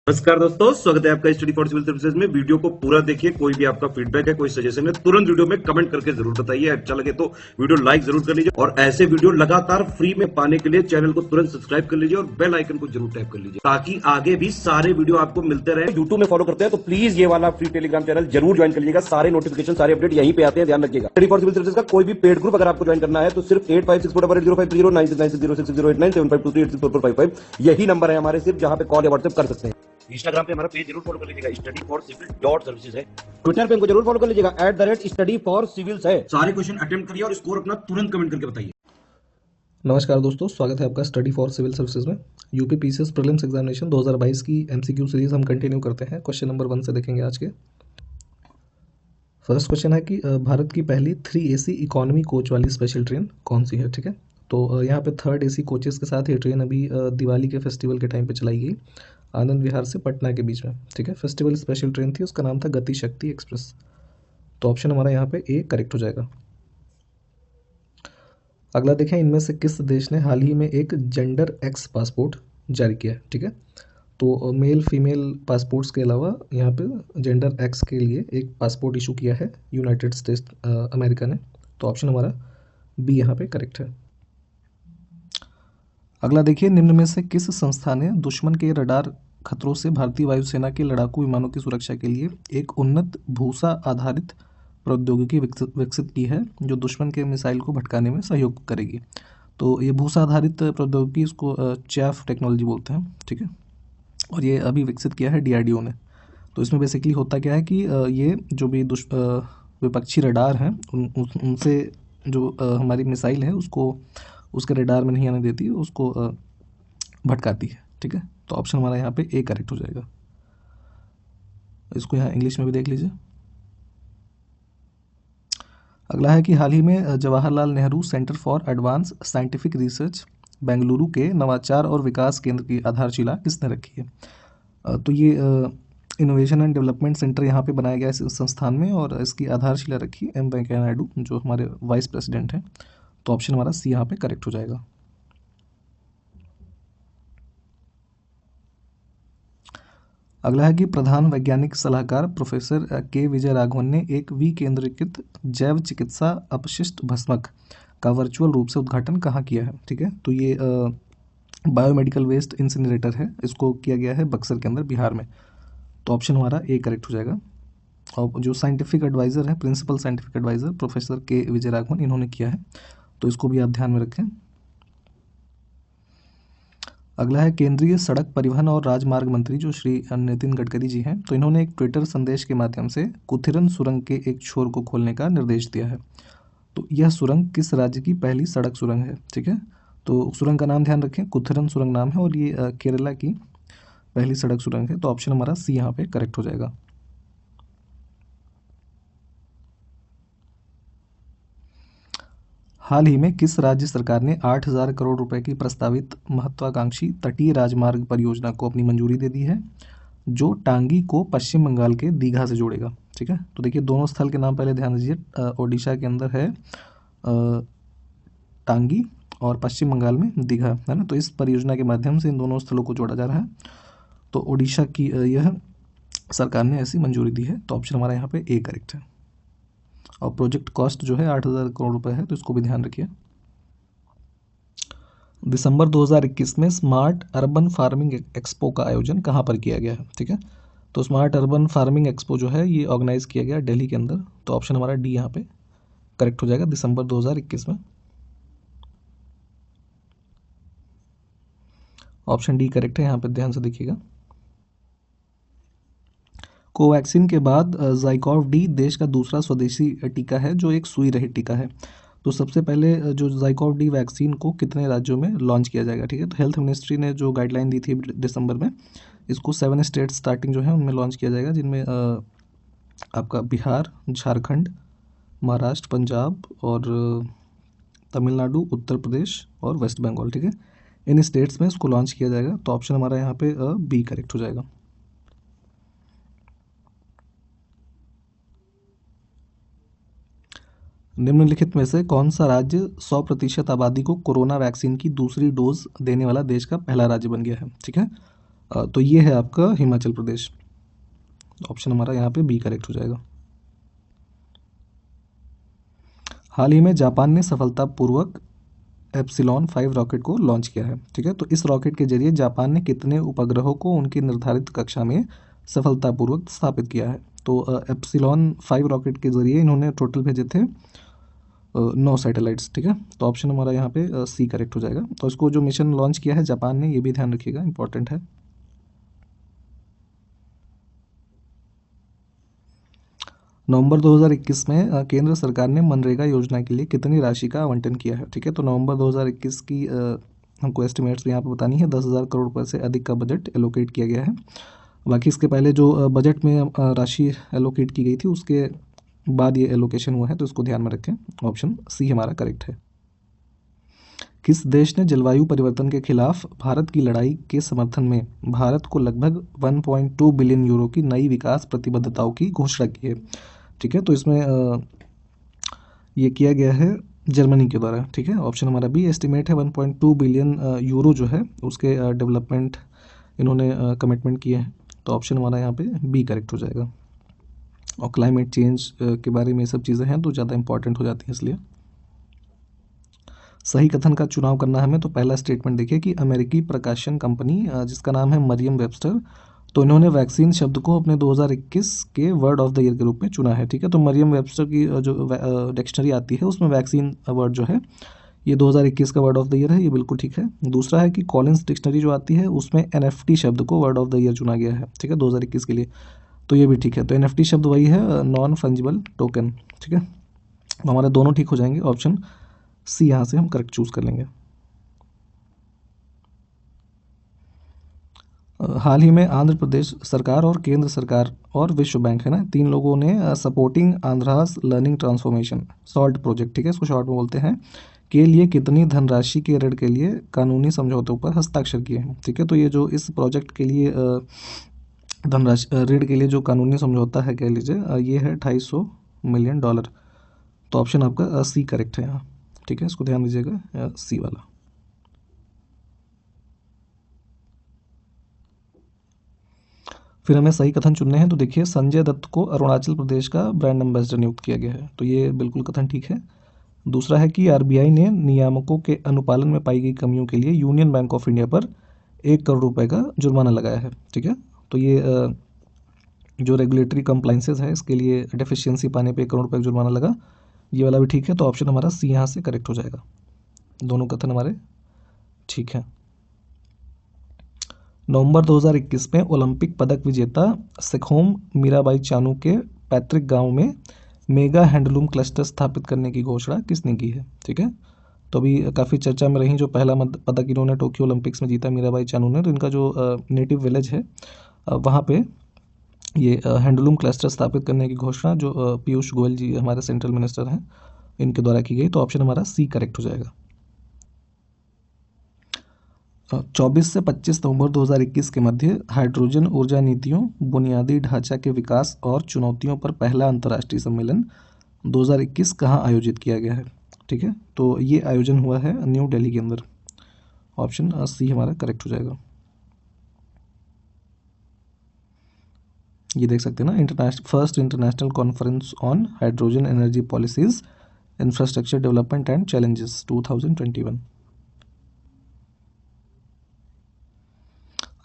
नमस्कार दोस्तों, स्वागत है आपका स्टडी फॉर सिविल सर्विसेज में। वीडियो को पूरा देखिए। कोई भी आपका फीडबैक है, कोई सजेशन है, तुरंत वीडियो में कमेंट करके जरूर बताइए। अच्छा लगे तो वीडियो लाइक जरूर कर लीजिए और ऐसे वीडियो लगातार फ्री में पाने के लिए चैनल को तुरंत सब्सक्राइब कर लीजिए और बेल आइकन को जरूर टैप कर लीजिए ताकि आगे भी सारे वीडियो आपको मिलते रहे। यूट्यूब में फॉलो करते हैं तो प्लीज ये वाला फ्री टेलीग्राम चैनल जरूर ज्वाइन कर लीजिएगा। सारे नोटिफिकेशन, सारे अपडेट यहीं पे आते हैं, ध्यान रखिएगा। स्टडी फॉर सिविल सर्विसेज का कोई भी पेड ग्रुप अगर आपको ज्वाइन करना है तो सिर्फ 8564805609697523860455 यही नंबर है हमारे, सिर्फ जहां पे कॉल या व्हाट्सएप कर सकते हैं। इंस्टाग्राम पे हमारा पेज जरूर फॉलो कर लीजिएगा, study for civil dot services है। ट्विटर पे हमको जरूर फॉलो कर लीजिएगा, @स्टडी फॉर सिविल्स है। सारे क्वेश्चन अटेम्प्ट करिए और स्कोर अपना तुरंत कमेंट करके बताइए। नमस्कार दोस्तों, स्वागत है आपका स्टडी फॉर सिविल सर्विसेज में। यूपी पीसीएस प्रीलिम्स एग्जामिनेशन 2022 की एमसीक्यू सीरीज हम कंटिन्यू करते हैं। क्वेश्चन नंबर 1 से देखेंगे आज के। फर्स्ट क्वेश्चन है कि भारत की पहली 3 AC इकोनॉमी कोच वाली स्पेशल ट्रेन कौन सी है। ठीक है, तो यहाँ पे 3rd AC कोचेस के साथ ये ट्रेन अभी दिवाली के फेस्टिवल के टाइम पे चलाई गई, आनंद विहार से पटना के बीच में। ठीक है, फेस्टिवल स्पेशल ट्रेन थी, उसका नाम था गति शक्ति एक्सप्रेस। तो ऑप्शन हमारा यहाँ पे ए करेक्ट हो जाएगा। अगला देखें, इनमें से किस देश ने हाल ही में एक जेंडर एक्स पासपोर्ट जारी किया है। ठीक है, तो मेल फीमेल पासपोर्ट्स के अलावा यहाँ पे जेंडर एक्स के लिए एक पासपोर्ट इशू किया है यूनाइटेड स्टेट्स अमेरिका ने। तो ऑप्शन हमारा बी यहाँ पे करेक्ट है। अगला देखिए, निम्न में से किस संस्था ने दुश्मन के रडार खतरों से भारतीय वायुसेना के लड़ाकू विमानों की सुरक्षा के लिए एक उन्नत भूसा आधारित प्रौद्योगिकी विकसित की है जो दुश्मन के मिसाइल को भटकाने में सहयोग करेगी। तो ये भूसा आधारित प्रौद्योगिकी, इसको चैफ टेक्नोलॉजी बोलते हैं। ठीक है, और ये अभी विकसित किया है DRDO ने। तो इसमें बेसिकली होता क्या है कि ये जो भी विपक्षी रडार हैं उनसे जो हमारी मिसाइल है उसको उसके रडार में नहीं आने देती, उसको भटकाती है। ठीक है, तो ऑप्शन हमारा यहाँ पे ए करेक्ट हो जाएगा। इसको यहाँ इंग्लिश में भी देख लीजिए। अगला है कि हाल ही में Jawaharlal Nehru centre for advance scientific research Bengaluru के नवाचार और विकास केंद्र की आधारशिला किसने रखी है। तो ये इनोवेशन एंड डेवलपमेंट सेंटर यहाँ पे बनाया गया इस संस्थान में, और इसकी आधारशिला रखी M वेंकैया नायडू जो हमारे वाइस प्रेसिडेंट हैं। तो ऑप्शन हमारा सी यहाँ पे करेक्ट हो जाएगा। अगला है कि प्रधान वैज्ञानिक सलाहकार प्रोफेसर के विजय राघवन ने एक विकेंद्रीकृत जैव चिकित्सा अपशिष्ट भस्मक का वर्चुअल रूप से उद्घाटन कहाँ किया है। ठीक है, तो ये बायोमेडिकल वेस्ट इंसिनरेटर है, इसको किया गया है बक्सर के अंदर, बिहार में। तो ऑप्शन हमारा ए करेक्ट हो जाएगा। और जो साइंटिफिक एडवाइज़र है, प्रिंसिपल साइंटिफिक एडवाइज़र प्रोफेसर के विजय राघवन, इन्होंने किया है, तो इसको भी आप ध्यान में रखें। अगला है केंद्रीय सड़क परिवहन और राजमार्ग मंत्री जो श्री नितिन गडकरी जी हैं, तो इन्होंने एक ट्विटर संदेश के माध्यम से कुथिरन सुरंग के एक छोर को खोलने का निर्देश दिया है। तो यह सुरंग किस राज्य की पहली सड़क सुरंग है। ठीक है, तो सुरंग का नाम ध्यान रखें, कुथिरन सुरंग नाम है, और ये केरला की पहली सड़क सुरंग है। तो ऑप्शन हमारा सी यहाँ पे करेक्ट हो जाएगा। हाल ही में किस राज्य सरकार ने 8,000 करोड़ रुपए की प्रस्तावित महत्वाकांक्षी तटीय राजमार्ग परियोजना को अपनी मंजूरी दे दी है जो टांगी को पश्चिम बंगाल के दीघा से जोड़ेगा। ठीक है, तो देखिए दोनों स्थल के नाम पहले ध्यान दीजिए। ओडिशा के अंदर है टांगी और पश्चिम बंगाल में दीघा है ना। तो इस परियोजना के माध्यम से इन दोनों स्थलों को जोड़ा जा रहा है। तो ओडिशा की यह सरकार ने ऐसी मंजूरी दी है। तो ऑप्शन हमारा यहाँ पे ए करेक्ट है। और प्रोजेक्ट कॉस्ट जो है 8,000 करोड़ रुपए है, तो इसको भी ध्यान रखिए। दिसंबर 2021 में स्मार्ट अर्बन फार्मिंग एक्सपो का आयोजन कहाँ पर किया गया है। ठीक है, तो स्मार्ट अर्बन फार्मिंग एक्सपो जो है ये ऑर्गेनाइज किया गया दिल्ली के अंदर। तो ऑप्शन हमारा डी यहाँ पे करेक्ट हो जाएगा, दिसंबर 2021 में। ऑप्शन डी करेक्ट है, यहाँ पे ध्यान से देखिएगा। कोवैक्सीन के बाद ज़ाइकोव डी देश का दूसरा स्वदेशी टीका है जो एक सुई रहित टीका है। तो सबसे पहले जो ज़ाइकोव डी वैक्सीन को कितने राज्यों में लॉन्च किया जाएगा। ठीक है, तो हेल्थ मिनिस्ट्री ने जो गाइडलाइन दी थी दिसंबर में, इसको 7 स्टेट स्टार्टिंग जो है उनमें लॉन्च किया जाएगा, जिनमें आपका बिहार, झारखंड, महाराष्ट्र, पंजाब और तमिलनाडु, उत्तर प्रदेश और वेस्ट बंगाल। ठीक है, इन स्टेट्स में इसको लॉन्च किया जाएगा। तो ऑप्शन हमारा यहाँ पे बी करेक्ट हो जाएगा। निम्नलिखित में से कौन सा राज्य 100% आबादी को कोरोना वैक्सीन की दूसरी डोज देने वाला देश का पहला राज्य बन गया है। ठीक है, तो ये है आपका हिमाचल प्रदेश। ऑप्शन हमारा यहाँ पे बी करेक्ट हो जाएगा। हाल ही में जापान ने सफलतापूर्वक एप्सिलॉन 5 रॉकेट को लॉन्च किया है। ठीक है, तो इस रॉकेट के जरिए जापान ने कितने उपग्रहों को उनकी निर्धारित कक्षा में सफलतापूर्वक स्थापित किया है? तो एप्सिलॉन 5 रॉकेट के जरिए इन्होंने टोटल भेजे थे 9 सैटेलाइट्स। ठीक है, तो ऑप्शन हमारा यहाँ पे सी करेक्ट हो जाएगा। तो इसको जो मिशन लॉन्च किया है जापान ने, ये भी ध्यान रखिएगा, इंपॉर्टेंट है। नवंबर 2021 में केंद्र सरकार ने मनरेगा योजना के लिए कितनी राशि का आवंटन किया है? ठीक है, तो नवंबर 2021 की हमको एस्टिमेट्स यहाँ पे बतानी है। 10,000 करोड़ रुपये से अधिक का बजट एलोकेट किया गया है। बाकी इसके पहले जो बजट में राशि एलोकेट की गई थी उसके बाद ये एलोकेशन हुआ है, तो इसको ध्यान में रखें। ऑप्शन सी हमारा करेक्ट है। किस देश ने जलवायु परिवर्तन के खिलाफ भारत की लड़ाई के समर्थन में भारत को लगभग 1.2 बिलियन यूरो की नई विकास प्रतिबद्धताओं की घोषणा की है? ठीक है, तो इसमें ये किया गया है जर्मनी के द्वारा। ठीक है, ऑप्शन हमारा बी एस्टिमेट है 1.2 बिलियन यूरो जो है उसके डेवलपमेंट इन्होंने कमिटमेंट किए हैं। तो ऑप्शन हमारा यहाँ पे बी करेक्ट हो जाएगा। और क्लाइमेट चेंज के बारे में ये सब चीज़ें हैं तो ज़्यादा इंपॉर्टेंट हो जाती हैं, इसलिए सही कथन का चुनाव करना है हमें। तो पहला स्टेटमेंट देखिए कि अमेरिकी प्रकाशन कंपनी जिसका नाम है मरियम वेबस्टर, तो इन्होंने वैक्सीन शब्द को अपने 2021 के वर्ड ऑफ द ईयर के रूप में चुना है। ठीक है, तो मरियम वेबस्टर की जो डिक्शनरी आती है उसमें वैक्सीन वर्ड जो है ये 2021 का वर्ड ऑफ द ईयर है, ये बिल्कुल ठीक है। दूसरा है कि कॉलिंस डिक्शनरी जो आती है उसमें NFT शब्द को वर्ड ऑफ द ईयर चुना गया है। ठीक है, 2021 के लिए, तो ये भी ठीक है। तो NFT शब्द वही है, नॉन फंजिबल टोकन। ठीक है, तो हमारे दोनों ठीक हो जाएंगे। ऑप्शन सी यहाँ से हम करेक्ट चूज कर लेंगे। हाल ही में आंध्र प्रदेश सरकार और केंद्र सरकार और विश्व बैंक है ना, तीन लोगों ने supporting Andhra's learning transformation SALT project, ठीक है इसको शॉर्ट में बोलते हैं, के लिए कितनी धनराशि के ऋण के लिए कानूनी समझौतों पर हस्ताक्षर किए हैं? ठीक है, तो ये जो इस प्रोजेक्ट के लिए धनराशि ऋण के लिए जो कानूनी समझौता है कह लीजिए ये है $250 मिलियन। तो ऑप्शन आपका सी करेक्ट है यहाँ। ठीक है, इसको ध्यान दीजिएगा, सी वाला। फिर हमें सही कथन चुनने हैं। तो देखिए संजय दत्त को अरुणाचल प्रदेश का ब्रांड एम्बेसडर नियुक्त किया गया है, तो ये बिल्कुल कथन ठीक है। दूसरा है कि आरबीआई ने नियामकों के अनुपालन में पाई गई कमियों के लिए यूनियन बैंक ऑफ इंडिया पर 1 करोड़ रुपए का जुर्माना लगाया है। ठीक है, तो ये जो रेगुलेटरी कंप्लाइंसेस है इसके लिए डेफिशिएंसी पाने पे 1 करोड़ रुपए का जुर्माना लगा, ये वाला भी ठीक है। तो ऑप्शन हमारा सी यहाँ से करेक्ट हो जाएगा। दोनों कथन हमारे ठीक है। नवंबर 2021 में ओलंपिक पदक विजेता सिखोम मीराबाई चानू के पैतृक गांव में मेगा हैंडलूम क्लस्टर स्थापित करने की घोषणा किसने की है? ठीक है, तो अभी काफ़ी चर्चा में रही जो पहला पदक इन्होंने टोक्यो ओलंपिक्स में जीता मीराबाई चानू ने, तो इनका जो नेटिव विलेज है वहाँ पे ये हैंडलूम क्लस्टर स्थापित करने की घोषणा जो पीयूष गोयल जी हमारे सेंट्रल मिनिस्टर हैं इनके द्वारा की गई। तो ऑप्शन हमारा सी करेक्ट हो जाएगा। 24 से 25 नवंबर 2021 के मध्य हाइड्रोजन ऊर्जा नीतियों, बुनियादी ढांचा के विकास और चुनौतियों पर पहला अंतर्राष्ट्रीय सम्मेलन 2021 कहाँ आयोजित किया गया है? ठीक है, तो ये आयोजन हुआ है न्यू दिल्ली के अंदर। ऑप्शन सी हमारा करेक्ट हो जाएगा। ये देख सकते हैं ना, first international conference on hydrogen energy policies, infrastructure development and challenges 2021।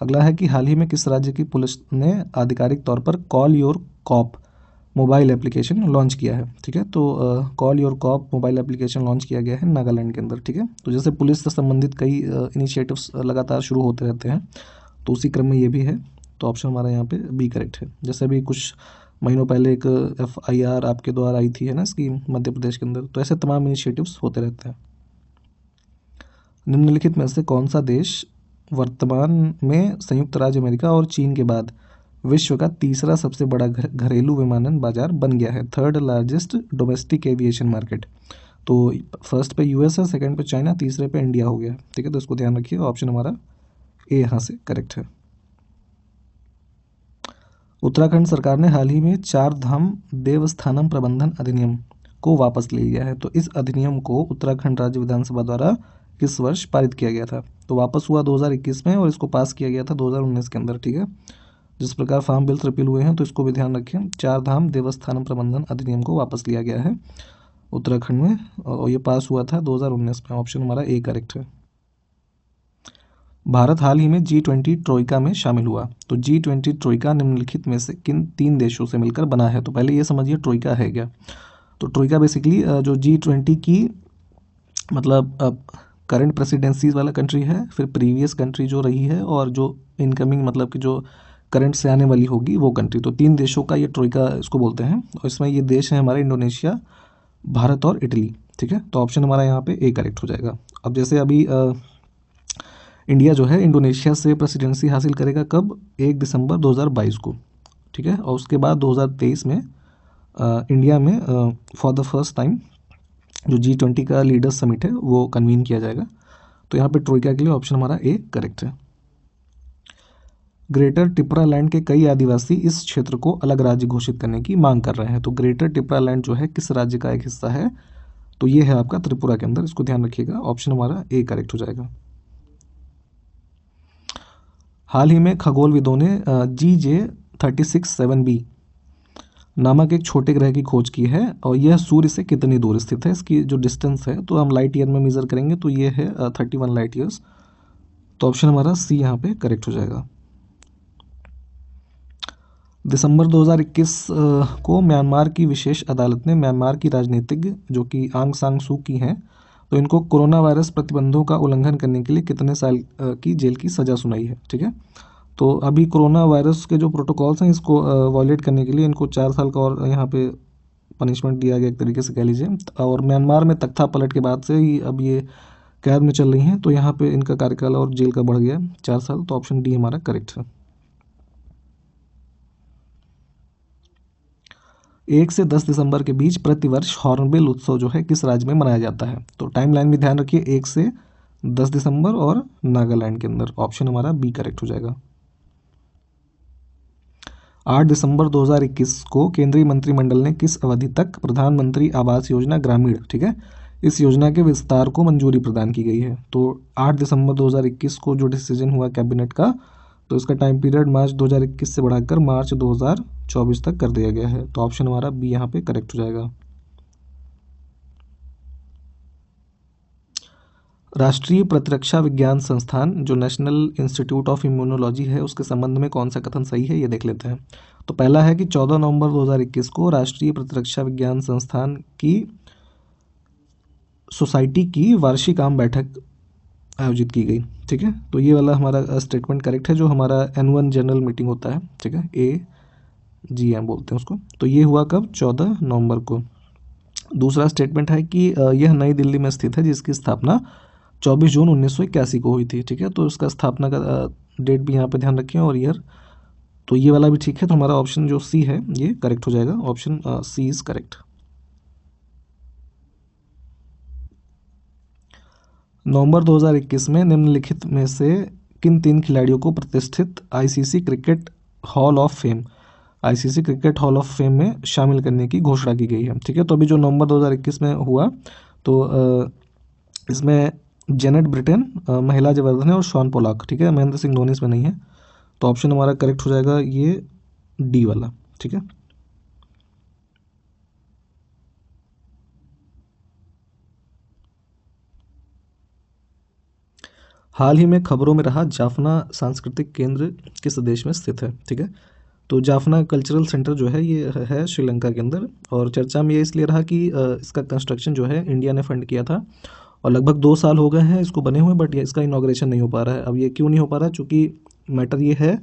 अगला है कि हाल ही में किस राज्य की पुलिस ने आधिकारिक तौर पर call your cop mobile application launch किया है? ठीक है, तो call your cop mobile application launch किया गया है नागालैंड के अंदर। ठीक है, तो जैसे पुलिस से संबंधित कई इनिशिएटिव्स लगातार शुरू होते रहते हैं, तो उसी क्रम में ये भी है। तो ऑप्शन हमारा यहाँ पे बी करेक्ट है। जैसे अभी कुछ महीनों पहले एक FIR आपके द्वारा आई थी है ना स्कीम मध्य प्रदेश के अंदर, तो ऐसे तमाम इनिशिएटिव्स होते रहते हैं। निम्नलिखित में से कौन सा देश वर्तमान में संयुक्त राज्य अमेरिका और चीन के बाद विश्व का तीसरा सबसे बड़ा घरेलू विमानन बाजार बन गया है? Third largest domestic aviation market. तो फर्स्ट पे US है, सेकंड पे चाइना, तीसरे पे इंडिया हो गया। ठीक है, तो इसको ध्यान रखिए। ऑप्शन हमारा ए यहाँ से करेक्ट है। उत्तराखंड सरकार ने हाल ही में 4 धाम देवस्थानम प्रबंधन अधिनियम को वापस ले लिया है, तो इस अधिनियम को उत्तराखंड राज्य विधानसभा द्वारा किस वर्ष पारित किया गया था? तो वापस हुआ 2021 में और इसको पास किया गया था 2019 के अंदर, ठीक है। जिस प्रकार फार्म बिल्स रिपील हुए हैं तो इसको भी ध्यान रखें। चार धाम देवस्थानम प्रबंधन अधिनियम को वापस लिया गया है उत्तराखंड में, और ये पास हुआ था 2019 में। ऑप्शन हमारा ए करेक्ट है। भारत हाल ही में G20 ट्रोइका में शामिल हुआ। तो G20 ट्रोइका निम्नलिखित में से किन 3 देशों से मिलकर बना है? तो पहले ये समझिए ट्रोइका है क्या। तो ट्रोइका बेसिकली जो G20 की मतलब करंट प्रेसिडेंसीज वाला कंट्री है, फिर प्रीवियस कंट्री जो रही है, और जो इनकमिंग मतलब कि जो करंट से आने वाली होगी वो कंट्री। तो 3 देशों का ये ट्रोइका इसको बोलते हैं, और इसमें ये देश है हमारे इंडोनेशिया, भारत और इटली, ठीक है। तो ऑप्शन हमारा यहाँ पे ए करेक्ट हो जाएगा। अब जैसे अभी इंडिया जो है इंडोनेशिया से प्रेसिडेंसी हासिल करेगा कब? 1 दिसंबर 2022 को, ठीक है। और उसके बाद 2023 में इंडिया में फॉर द फर्स्ट टाइम जो G20 का लीडर्स समिट है वो कन्वीन किया जाएगा। तो यहाँ पे ट्रोइका के लिए ऑप्शन हमारा ए करेक्ट है। ग्रेटर टिपरा लैंड के कई आदिवासी इस क्षेत्र को अलग राज्य घोषित करने की मांग कर रहे हैं। तो ग्रेटर टिपरा लैंड जो है किस राज्य का एक हिस्सा है? तो ये है आपका त्रिपुरा के अंदर, इसको ध्यान रखिएगा। ऑप्शन हमारा ए करेक्ट हो जाएगा। हाल ही में खगोलविदों ने GJ367b नामक एक छोटे ग्रह की खोज की है, और यह सूर्य से कितनी दूर स्थित है? इसकी जो डिस्टेंस है तो हम लाइट ईयर में मेजर करेंगे, तो ये है 31 लाइट ईयर्स। तो ऑप्शन हमारा सी यहाँ पे करेक्ट हो जाएगा। दिसंबर 2021 को म्यांमार की विशेष अदालत ने म्यांमार की राजनीतिज्ञ जो कि आंग सान सू की हैं, तो इनको कोरोना वायरस प्रतिबंधों का उल्लंघन करने के लिए कितने साल की जेल की सज़ा सुनाई है, ठीक है। तो अभी कोरोना वायरस के जो प्रोटोकॉल्स हैं इसको वायलेट करने के लिए इनको 4 साल का और यहाँ पे पनिशमेंट दिया गया, एक तरीके से कह लीजिए। और म्यांमार में तख्ता पलट के बाद से ही अब ये कैद में चल रही हैं, तो यहाँ पे इनका कार्यकाल और जेल का बढ़ गया 4 साल। तो ऑप्शन डी हमारा करेक्ट है। 1 से 10 दिसंबर के बीच प्रतिवर्ष हॉर्नबिल उत्सव जो है किस राज्य में मनाया जाता है? तो टाइमलाइन भी ध्यान रखिए, 1 से 10 दिसंबर और नागालैंड के अंदर। ऑप्शन हमारा बी करेक्ट हो जाएगा। 8 दिसंबर 2021 को केंद्रीय मंत्रिमंडल ने किस अवधि तक प्रधानमंत्री आवास योजना ग्रामीण, ठीक है, इस योजना के विस्तार को मंजूरी प्रदान की गई है? तो 8 दिसंबर 2021 को जो डिसीजन हुआ कैबिनेट का, तो इसका टाइम पीरियड मार्च 2021 से बढ़ाकर मार्च 2024 तक कर दिया गया है। तो ऑप्शन हमारा बी यहाँ पे करेक्ट हो जाएगा। राष्ट्रीय प्रतिरक्षा विज्ञान संस्थान जो नेशनल इंस्टीट्यूट ऑफ इम्यूनोलॉजी है उसके संबंध में कौन सा कथन सही है, ये देख लेते हैं। तो पहला है कि 14 नवंबर 2021 को राष्ट्रीय प्रतिरक्षा विज्ञान संस्थान की सोसाइटी की वार्षिक आम बैठक आयोजित की गई, ठीक है। तो ये वाला हमारा स्टेटमेंट करेक्ट है, जो हमारा एनुअल जनरल मीटिंग होता है, ठीक है, AGM बोलते हैं उसको। तो ये हुआ कब? 14 नवंबर को। दूसरा स्टेटमेंट है कि यह नई दिल्ली में स्थित है, जिसकी स्थापना 24 जून 1981 को हुई थी, ठीक है। तो इसका स्थापना का डेट भी यहाँ पे ध्यान रखें और ईयर। तो ये वाला भी ठीक है, तो हमारा ऑप्शन जो सी है ये करेक्ट हो जाएगा। Option C is correct. नवंबर 2021 में निम्नलिखित में से किन 3 खिलाड़ियों को प्रतिष्ठित ICC cricket hall of fame में शामिल करने की घोषणा की गई है, ठीक है। तो अभी जो नवंबर 2021 में हुआ, तो इसमें जेनेट ब्रिटेन महिला जयवर्धन है और शॉन पोलाक, ठीक है। महेंद्र सिंह धोनी इसमें नहीं है। तो ऑप्शन हमारा करेक्ट हो जाएगा ये डी वाला, ठीक है। हाल ही में खबरों में रहा जाफना सांस्कृतिक केंद्र किस देश में स्थित है, ठीक है। तो जाफना कल्चरल सेंटर जो है ये है श्रीलंका के अंदर, और चर्चा में ये इसलिए रहा कि इसका कंस्ट्रक्शन जो है इंडिया ने फंड किया था, और लगभग 2 साल हो गए हैं इसको बने हुए, बट ये इसका इनॉग्रेशन नहीं हो पा रहा है। अब ये क्यों नहीं हो पा रहा है? चूँकि मैटर ये है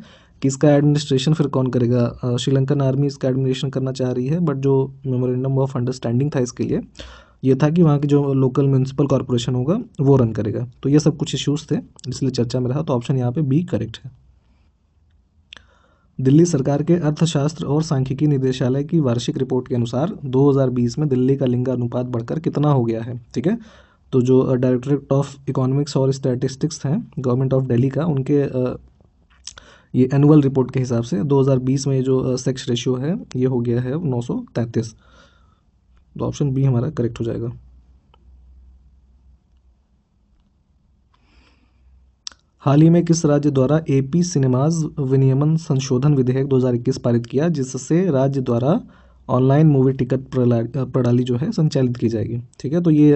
कि इसका एडमिनिस्ट्रेशन फिर कौन करेगा। श्रीलंकन आर्मी इसका एडमिनिस्ट्रेशन करना चाह रही है, बट जो मेमोरेंडम ऑफ अंडरस्टैंडिंग था इसके लिए, ये था कि वहाँ की जो लोकल म्यूनसिपल कॉरपोरेशन होगा वो रन करेगा। तो ये सब कुछ इश्यूज़ थे, इसलिए चर्चा में रहा। तो ऑप्शन यहाँ पे बी करेक्ट है। दिल्ली सरकार के अर्थशास्त्र और सांख्यिकी निदेशालय की वार्षिक रिपोर्ट के अनुसार 2020 में दिल्ली का लिंगानुपात बढ़कर कितना हो गया है, ठीक है। तो जो डायरेक्टरेट ऑफ इकोनॉमिक्स और स्टैटिस्टिक्स हैं गवर्नमेंट ऑफ दिल्ली का, उनके ये एनुअल रिपोर्ट के हिसाब से 2020 में जो सेक्स रेशियो है ये हो गया है 933। तो ऑप्शन बी हमारा करेक्ट हो जाएगा। हाल ही में किस राज्य द्वारा एपी सिनेमाज विनियमन संशोधन विधेयक 2021 पारित किया, जिससे राज्य द्वारा ऑनलाइन मूवी टिकट प्रणाली जो है संचालित की जाएगी? ठीक है, तो ये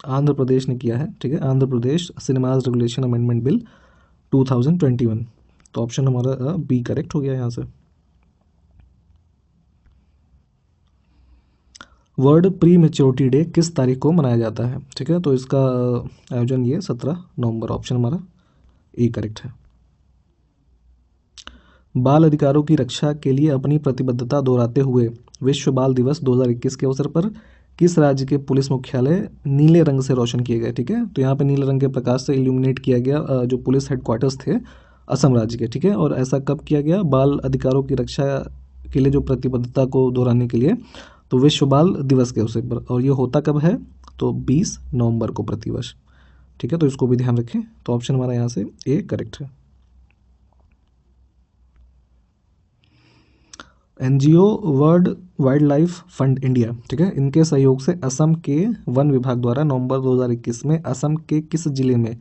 आंध्र प्रदेश ने किया है। ठीक है, Andhra Pradesh cinemas regulation amendment bill 2021। तो ऑप्शन हमारा बी करेक्ट हो गया यहाँ से। वर्ल्ड प्री मेच्योरिटी डे किस तारीख को मनाया जाता है? ठीक है, तो इसका आयोजन ये 17 नवंबर, ऑप्शन हमारा ए करेक्ट है। बाल अधिकारों की रक्षा के लिए अपनी प्रतिबद्धता दोहराते हुए विश्व बाल दिवस 2021 के अवसर पर किस राज्य के पुलिस मुख्यालय नीले रंग से रोशन किए गए? ठीक है, तो यहाँ पे नीले रंग के प्रकाश से इल्यूमिनेट किया गया जो पुलिस हेडक्वार्टर्स थे असम राज्य के। ठीक है, और ऐसा कब किया गया? बाल अधिकारों की रक्षा के लिए जो प्रतिबद्धता को दोहराने के लिए, तो विश्व बाल दिवस के अवसर पर। और ये होता कब है? तो 20 नवंबर को प्रतिवर्ष। ठीक है, तो इसको भी ध्यान रखें। तो ऑप्शन हमारा यहाँ से ए करेक्ट है। NGO world wild life fund India, ठीक है, इनके सहयोग से असम के वन विभाग द्वारा नवंबर 2021 में असम के किस जिले में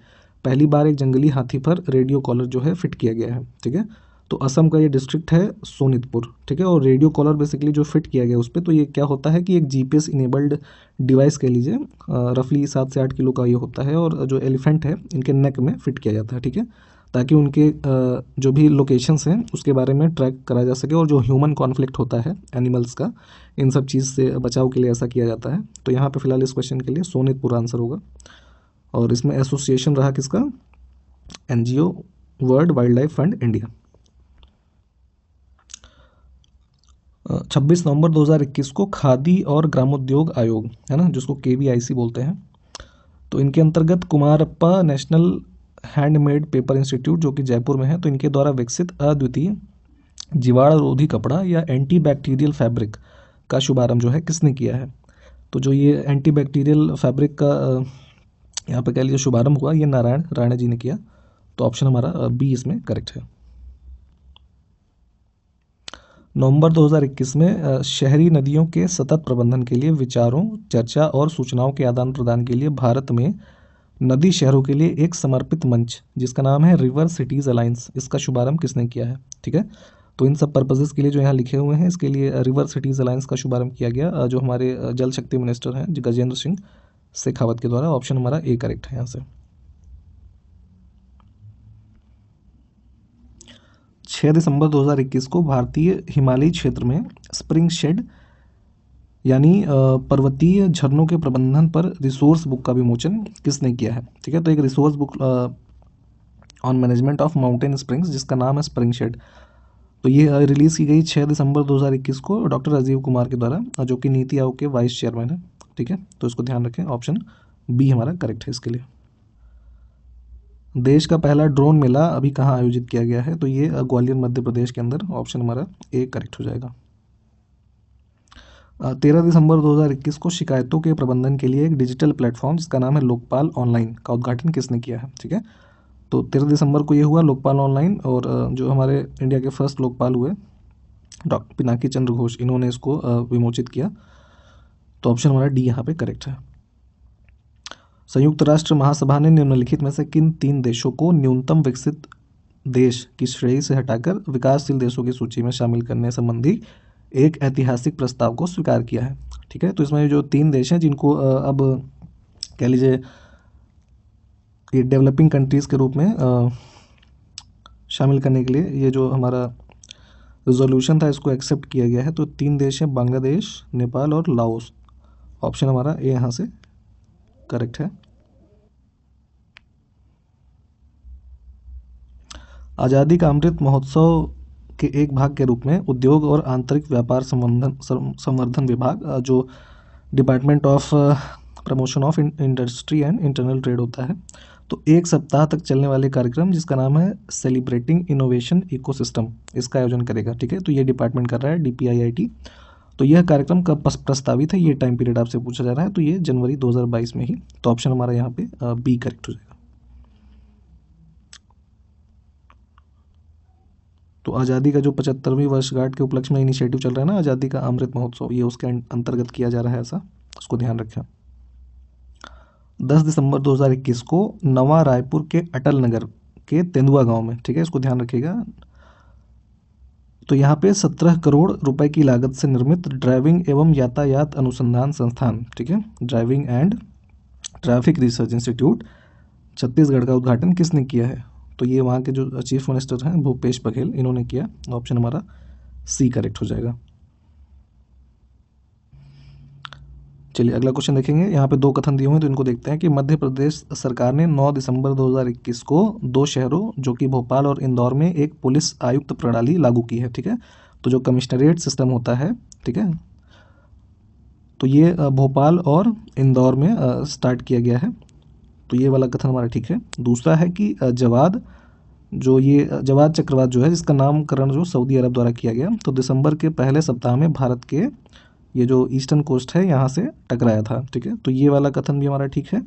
पहली बार एक जंगली हाथी पर रेडियो कॉलर जो है फिट किया गया है? ठीक है, तो असम का ये डिस्ट्रिक्ट है सोनितपुर। ठीक है, और रेडियो कॉलर बेसिकली जो फिट किया गया उस पर, तो ये क्या होता है कि एक जीपीएस इनेबल्ड डिवाइस कह लीजिए, रफली 7 से 8 किलो का ये होता है, और जो एलिफेंट है इनके नेक में फिट किया जाता है। ठीक है, ताकि उनके जो भी लोकेशंस हैं उसके बारे में ट्रैक करा जा सके, और जो ह्यूमन कॉन्फ्लिक्ट होता है एनिमल्स का, इन सब चीज़ से बचाव के लिए ऐसा किया जाता है। तो यहाँ पे फिलहाल इस क्वेश्चन के लिए सोनितपुर आंसर होगा, और इसमें एसोसिएशन रहा किसका? NGO world wild life fund India. 26 नवंबर 2021 को खादी और ग्रामोद्योग आयोग, है ना, जिसको KVIC बोलते हैं, तो इनके अंतर्गत Kumarappa national handmade paper institute जो कि जयपुर में है, तो इनके द्वारा विकसित अद्वितीय जीवाणु रोधी कपड़ा या एंटी बैक्टीरियल फैब्रिक का शुभारंभ जो है किसने किया है? तो जो ये एंटी बैक्टीरियल फैब्रिक का यहाँ पे कह लीजिए शुभारंभ हुआ, ये नारायण राणा जी ने किया। तो ऑप्शन हमारा बी इसमें करेक्ट है। नवंबर 2021 में शहरी नदियों के सतत प्रबंधन के लिए विचारों, चर्चा और सूचनाओं के आदान प्रदान के लिए भारत में नदी शहरों के लिए एक समर्पित मंच जिसका नाम है रिवर सिटीज अलायंस, इसका शुभारंभ किसने किया है? ठीक है, तो इन सब पर्पजेस के लिए जो यहाँ लिखे हुए हैं, इसके लिए रिवर सिटीज अलायंस का शुभारंभ किया गया जो हमारे जल शक्ति मिनिस्टर हैं गजेंद्र सिंह शेखावत के द्वारा। ऑप्शन हमारा ए करेक्ट है यहाँ से। 6 दिसंबर 2021 को भारतीय हिमालयी क्षेत्र में स्प्रिंग शेड यानी पर्वतीय झरनों के प्रबंधन पर रिसोर्स बुक का विमोचन किसने किया है? ठीक है, तो एक resource book on management of mountain springs जिसका नाम है स्प्रिंग शेड, तो ये रिलीज़ की गई 6 दिसंबर 2021 को डॉक्टर राजीव कुमार के द्वारा, जो कि नीति आयोग के वाइस चेयरमैन है। ठीक है, तो इसको ध्यान रखें, ऑप्शन बी हमारा करेक्ट है इसके लिए। देश का पहला ड्रोन मेला अभी कहाँ आयोजित किया गया है? तो ये ग्वालियर मध्य प्रदेश के अंदर। ऑप्शन हमारा ए करेक्ट हो जाएगा। 13 दिसंबर 2021 को शिकायतों के प्रबंधन के लिए एक डिजिटल प्लेटफॉर्म जिसका नाम है लोकपाल ऑनलाइन का उद्घाटन किसने किया है? ठीक है, तो 13 दिसंबर को ये हुआ लोकपाल ऑनलाइन, और जो हमारे इंडिया के फर्स्ट लोकपाल हुए डॉक्टर पिनाकी चंद्र घोष, इन्होंने इसको विमोचित किया। तो ऑप्शन हमारा डी यहाँ पे करेक्ट है। संयुक्त राष्ट्र महासभा ने निम्नलिखित में से किन 3 देशों को न्यूनतम विकसित देश की श्रेणी से हटाकर विकासशील देशों की सूची में शामिल करने संबंधी एक ऐतिहासिक प्रस्ताव को स्वीकार किया है? ठीक है, तो इसमें जो 3 देश हैं जिनको अब कह लीजिए ये डेवलपिंग कंट्रीज़ के रूप में शामिल करने के लिए ये जो हमारा रिजोल्यूशन था इसको एक्सेप्ट किया गया है। तो 3 देश हैं, बांग्लादेश, नेपाल और लाओस। ऑप्शन हमारा ए यहाँ से करेक्ट है। आज़ादी का अमृत महोत्सव के एक भाग के रूप में उद्योग और आंतरिक व्यापार संवर्धन विभाग, जो department of promotion of industry and internal trade होता है, तो 1 सप्ताह तक चलने वाले कार्यक्रम जिसका नाम है सेलिब्रेटिंग इनोवेशन इकोसिस्टम, इसका आयोजन करेगा। ठीक है, तो ये डिपार्टमेंट कर रहा है DPIIT। तो यह कार्यक्रम कब प्रस्तावित है, ये टाइम पीरियड आपसे पूछा जा रहा है, तो ये जनवरी 2022 में ही। तो ऑप्शन हमारा यहाँ पे बी करेक्ट हो जाएगा। तो आज़ादी का जो 75वीं वर्षगांठ के उपलक्ष्य में इनिशिएटिव चल रहा है ना, आज़ादी का अमृत महोत्सव, ये उसके अंतर्गत किया जा रहा है, ऐसा उसको ध्यान रखें। 10 दिसंबर 2021 को नवा रायपुर के अटल नगर के तेंदुआ गांव में, ठीक है, इसको ध्यान रखिएगा। तो यहाँ पे 17 करोड़ रुपए की लागत से निर्मित ड्राइविंग एवं यातायात अनुसंधान संस्थान, ठीक है, driving and traffic research institute Chhattisgarh का उद्घाटन किसने किया है? तो ये वहाँ के जो चीफ मिनिस्टर हैं भूपेश बघेल, इन्होंने किया। ऑप्शन हमारा सी करेक्ट हो जाएगा। चलिए अगला क्वेश्चन देखेंगे। यहाँ पे 2 कथन दिए हुए हैं तो इनको देखते हैं कि मध्य प्रदेश सरकार ने 9 दिसंबर 2021 को 2 शहरों जो कि भोपाल और इंदौर में एक पुलिस आयुक्त प्रणाली लागू की है, ठीक है। तो जो कमिश्नरेट सिस्टम होता है, ठीक है, तो ये भोपाल और इंदौर में स्टार्ट किया गया है। तो ये वाला कथन हमारा ठीक है। दूसरा है कि जवाद जवाद चक्रवात जो है, जिसका नामकरण जो सऊदी अरब द्वारा किया गया, तो दिसंबर के पहले सप्ताह में भारत के ये जो ईस्टर्न कोस्ट है यहाँ से टकराया था, ठीक है। तो ये वाला कथन भी हमारा ठीक है।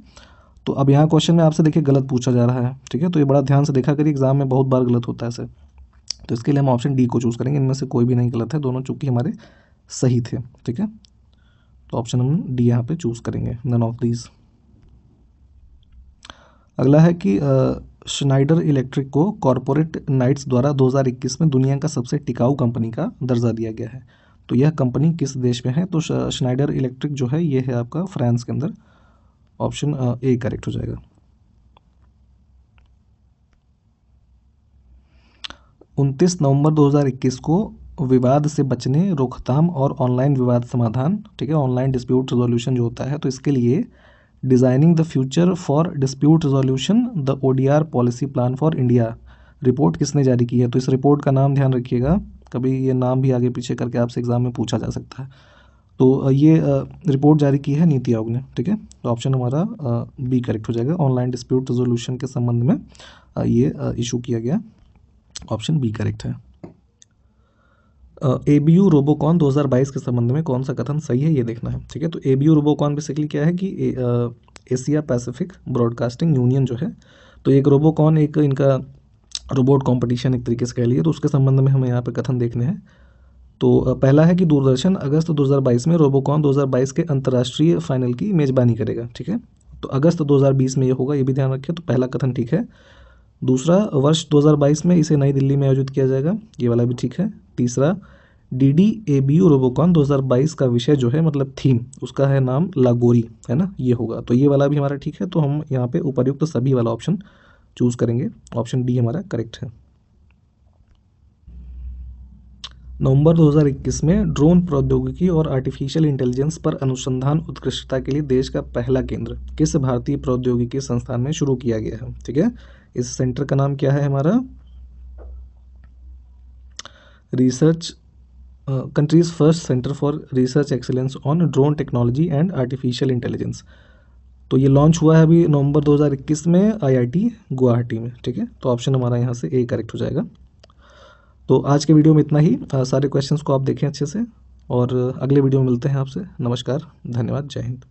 तो अब यहाँ क्वेश्चन में आपसे देखिए गलत पूछा जा रहा है, ठीक है, तो ये बड़ा ध्यान से देखा करिए, एग्जाम में बहुत बार गलत होता है ऐसे। तो इसके लिए हम ऑप्शन डी को चूज़ करेंगे, इनमें से कोई भी नहीं गलत है, दोनों चूँकि हमारे सही थे, ठीक है। तो ऑप्शन हम डी यहाँ पे चूज़ करेंगे, नन ऑफ दीज। अगला है कि श्नाइडर इलेक्ट्रिक को कॉरपोरेट नाइट्स द्वारा 2021 में दुनिया का सबसे टिकाऊ कंपनी का दर्जा दिया गया है। तो यह कंपनी किस देश में है? तो श्नाइडर इलेक्ट्रिक जो है ये है आपका फ्रांस के अंदर। ऑप्शन ए करेक्ट हो जाएगा। 29 नवंबर 2021 को विवाद से बचने, रोकथाम और ऑनलाइन विवाद समाधान, ठीक है, ऑनलाइन डिस्प्यूट रिजोल्यूशन जो होता है, तो इसके लिए designing the future for dispute resolution the ODR policy plan for India report किसने जारी की है? तो इस रिपोर्ट का नाम ध्यान रखिएगा, कभी ये नाम भी आगे पीछे करके आपसे एग्जाम में पूछा जा सकता है। तो ये रिपोर्ट जारी की है नीति आयोग ने, ठीक है। तो ऑप्शन हमारा बी करेक्ट हो जाएगा। ऑनलाइन डिस्प्यूट रेजोल्यूशन के संबंध में ये इशू किया गया, ऑप्शन बी करेक्ट है। ABU रोबोकॉन 2022 के संबंध में कौन सा कथन सही है ये देखना है, ठीक है। तो ABU रोबोकॉन बेसिकली क्या है कि एशिया पैसिफिक ब्रॉडकास्टिंग यूनियन जो है, तो एक रोबोकॉन एक इनका रोबोट कंपटीशन एक तरीके से कह लिए, तो उसके संबंध में हमें यहाँ पे कथन देखने हैं। तो पहला है कि दूरदर्शन अगस्त 2022 में रोबोकॉन 2022 के अंतर्राष्ट्रीय फाइनल की मेजबानी करेगा, ठीक है। तो अगस्त 2020 में ये होगा, ये भी ध्यान रखिए। तो पहला कथन ठीक है। दूसरा, वर्ष 2022 में इसे नई दिल्ली में आयोजित किया जाएगा, ये वाला भी ठीक है। तीसरा, ABU रोबोकॉन 2022 का विषय जो है, मतलब थीम उसका है नाम लागोरी, है ना, ये होगा। तो ये वाला भी हमारा ठीक है। तो हम यहाँ पे उपर्युक्त सभी वाला ऑप्शन चूज करेंगे, ऑप्शन डी हमारा करेक्ट है। नवंबर 2021 में ड्रोन प्रौद्योगिकी और आर्टिफिशियल इंटेलिजेंस पर अनुसंधान उत्कृष्टता के लिए देश का पहला केंद्र किस भारतीय प्रौद्योगिकी संस्थान में शुरू किया गया है, ठीक है। इस सेंटर का नाम क्या है हमारा? Research countries first centre for research excellence on drone technology and artificial intelligence. तो ये लॉन्च हुआ है अभी नवंबर 2021 में IIT गुवाहाटी में, ठीक है। तो ऑप्शन हमारा यहाँ से ए करेक्ट हो जाएगा। तो आज के वीडियो में इतना ही। सारे क्वेश्चंस को आप देखें अच्छे से, और अगले वीडियो में मिलते हैं आपसे। नमस्कार, धन्यवाद, जय हिंद।